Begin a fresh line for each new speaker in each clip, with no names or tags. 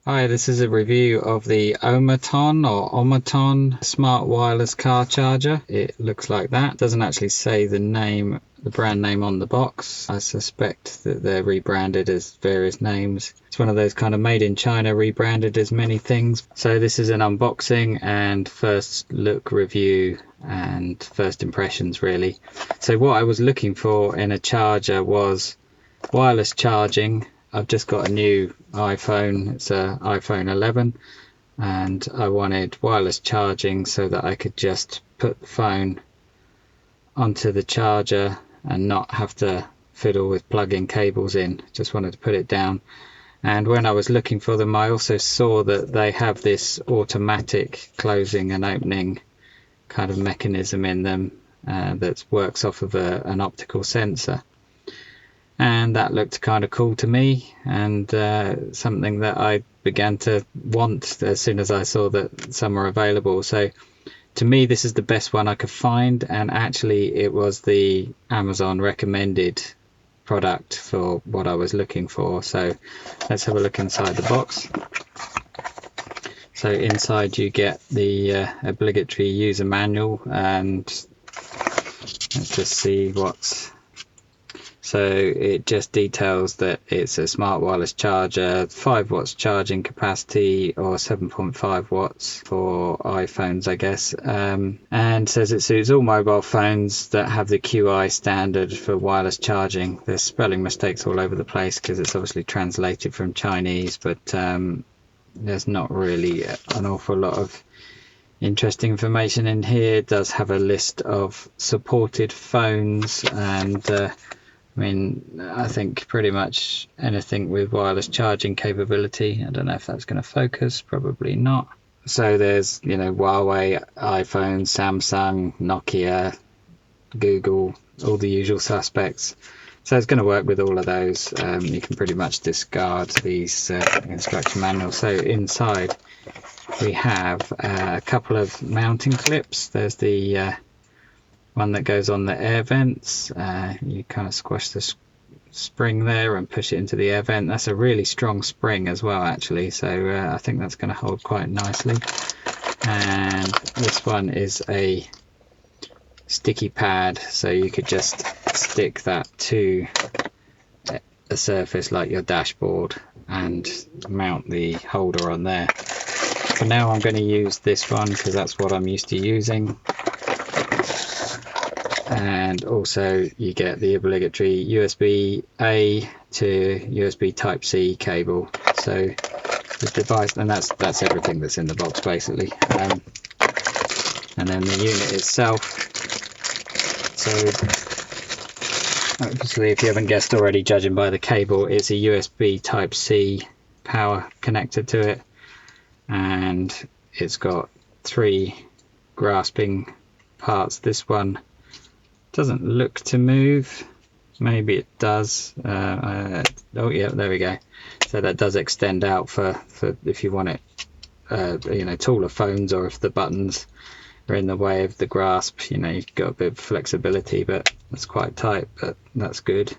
Hi, this is a review of the Omaton smart wireless car charger. It looks like that. It doesn't actually say the brand name on the box. I suspect that they're rebranded as various names. It's one of those kind of made in China, rebranded as many things. So this is an unboxing and first look review and first impressions really. So what I was looking for in a charger was wireless charging. I've just got a new iPhone. It's a iPhone 11, and I wanted wireless charging so that I could just put the phone onto the charger and not have to fiddle with plugging cables in. Just wanted to put it down. And when I was looking for them, I also saw that they have this automatic closing and opening kind of mechanism in them that works off of an optical sensor. And that looked kind of cool to me, and something that I began to want as soon as I saw that some were available. So to me, this is the best one I could find, and actually it was the Amazon recommended product for what I was looking for. So let's have a look inside the box. So inside you get the obligatory user manual, and let's just see what's. So it just details that it's a smart wireless charger, 5 watts charging capacity or 7.5 watts for iPhones, I guess, and says it suits all mobile phones that have the QI standard for wireless charging. There's spelling mistakes all over the place because it's obviously translated from Chinese, but there's not really an awful lot of interesting information in here. It does have a list of supported phones, and I think pretty much anything with wireless charging capability. I don't know if that's going to focus, probably not. So there's, Huawei, iPhone, Samsung, Nokia, Google, all the usual suspects. So it's going to work with all of those. You can pretty much discard these instruction manuals. So inside we have a couple of mounting clips. There's the one that goes on the air vents. You kind of squash the spring there and push it into the air vent. That's a really strong spring as well, actually, so I think that's going to hold quite nicely. And this one is a sticky pad, so you could just stick that to a surface like your dashboard and mount the holder on there. For now I'm going to use this one because that's what I'm used to using. And also you get the obligatory USB-A to USB Type-C cable. So the device, and that's everything that's in the box basically. And then the unit itself. So obviously, if you haven't guessed already, judging by the cable, it's a USB Type-C power connector to it, and it's got 3 grasping parts. This one doesn't look to move, maybe it does. Oh yeah, there we go. So that does extend out for if you want it taller phones, or if the buttons are in the way of the grasp, you've got a bit of flexibility, but it's quite tight, but that's good.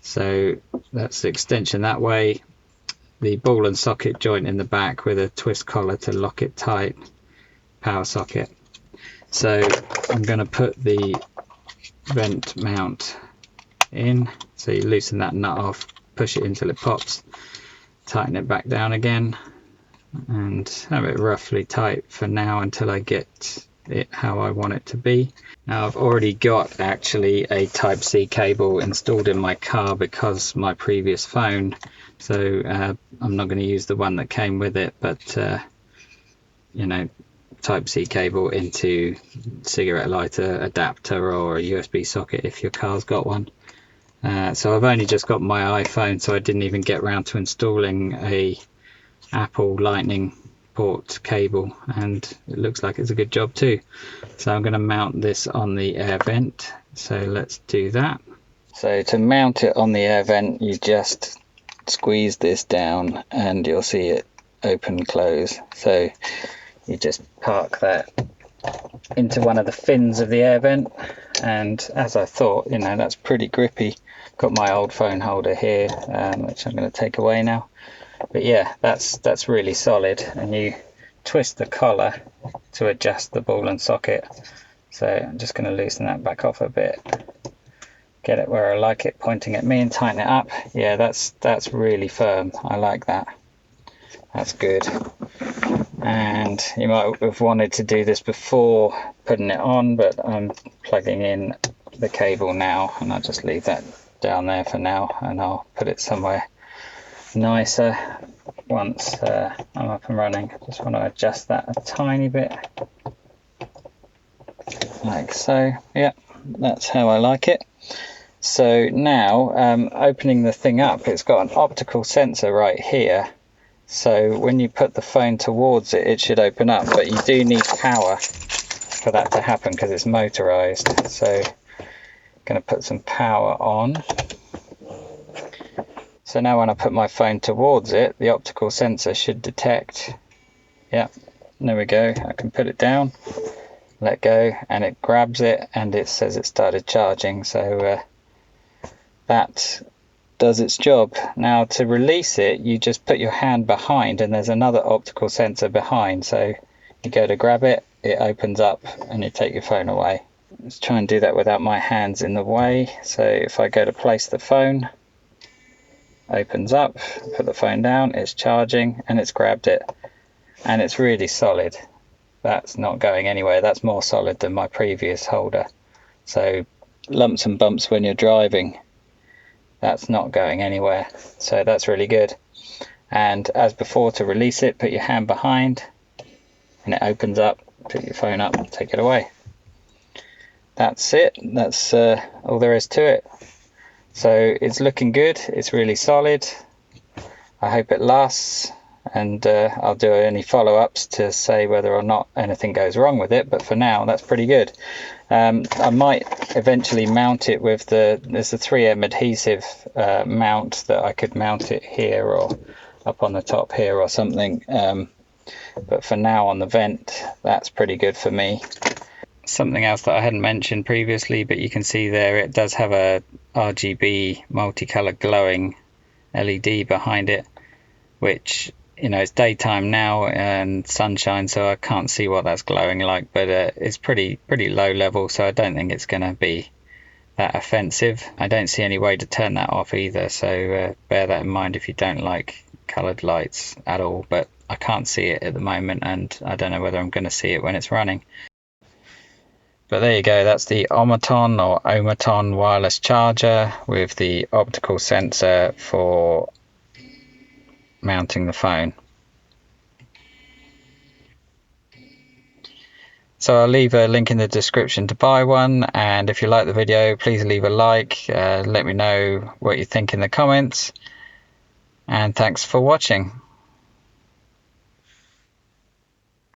So that's the extension that way. The ball and socket joint in the back with a twist collar to lock it tight, power socket. So I'm going to put the vent mount in. So you loosen that nut off, push it until it pops, tighten it back down again, and have it roughly tight for now until I get it how I want it to be. Now I've already got actually a Type-C cable installed in my car because my previous phone, so I'm not going to use the one that came with it, but Type-C cable into cigarette lighter adapter or a USB socket if your car's got one. So I've only just got my iPhone, so I didn't even get around to installing a Apple Lightning port cable, and it looks like it's a good job too. So I'm going to mount this on the air vent, so let's do that. So to mount it on the air vent, you just squeeze this down and you'll see it open close. So you just park that into one of the fins of the air vent, and as I thought, that's pretty grippy. Got my old phone holder here, which I'm going to take away now, But yeah, that's really solid, and you twist the collar to adjust the ball and socket. So I'm just going to loosen that back off a bit, get it where I like it pointing at me, and tighten it up. Yeah, that's really firm. I like that. That's good. And you might have wanted to do this before putting it on, but I'm plugging in the cable now, and I'll just leave that down there for now, and I'll put it somewhere nicer once I'm up and running. Just want to adjust that a tiny bit, like so. Yeah, that's how I like it. So now opening the thing up, it's got an optical sensor right here, so when you put the phone towards it, it should open up, but you do need power for that to happen because it's motorized. So I'm going to put some power on. So now when I put my phone towards it, the optical sensor should detect. Yeah, there we go. I can put it down, let go, and it grabs it, and it says it started charging. So that does its job. Now to release it, you just put your hand behind, and there's another optical sensor behind. So you go to grab it, it opens up, and you take your phone away. Let's try and do that without my hands in the way. So if I go to place the phone, opens up, put the phone down, it's charging, and it's grabbed it, and it's really solid. That's not going anywhere. That's more solid than my previous holder. So lumps and bumps when you're driving, that's not going anywhere. So that's really good. And as before, to release it, put your hand behind, and it opens up, put your phone up, take it away. That's it. That's all there is to it. So it's looking good. It's really solid. I hope it lasts, and I'll do any follow-ups to say whether or not anything goes wrong with it, but for now that's pretty good. I might eventually mount it with there's a 3M adhesive mount that I could mount it here or up on the top here or something, but for now on the vent, that's pretty good for me. Something else that I hadn't mentioned previously, but you can see there it does have a RGB multicolour glowing LED behind it, which, you know, it's daytime now and sunshine, so I can't see what that's glowing like, but it's pretty low level, so I don't think it's going to be that offensive. I don't see any way to turn that off either, so bear that in mind if you don't like coloured lights at all, but I can't see it at the moment, and I don't know whether I'm going to see it when it's running. But there you go, that's the Omaton or Omaton wireless charger with the optical sensor for mounting the phone. So I'll leave a link in the description to buy one, and if you like the video, please leave a like, let me know what you think in the comments, and thanks for watching.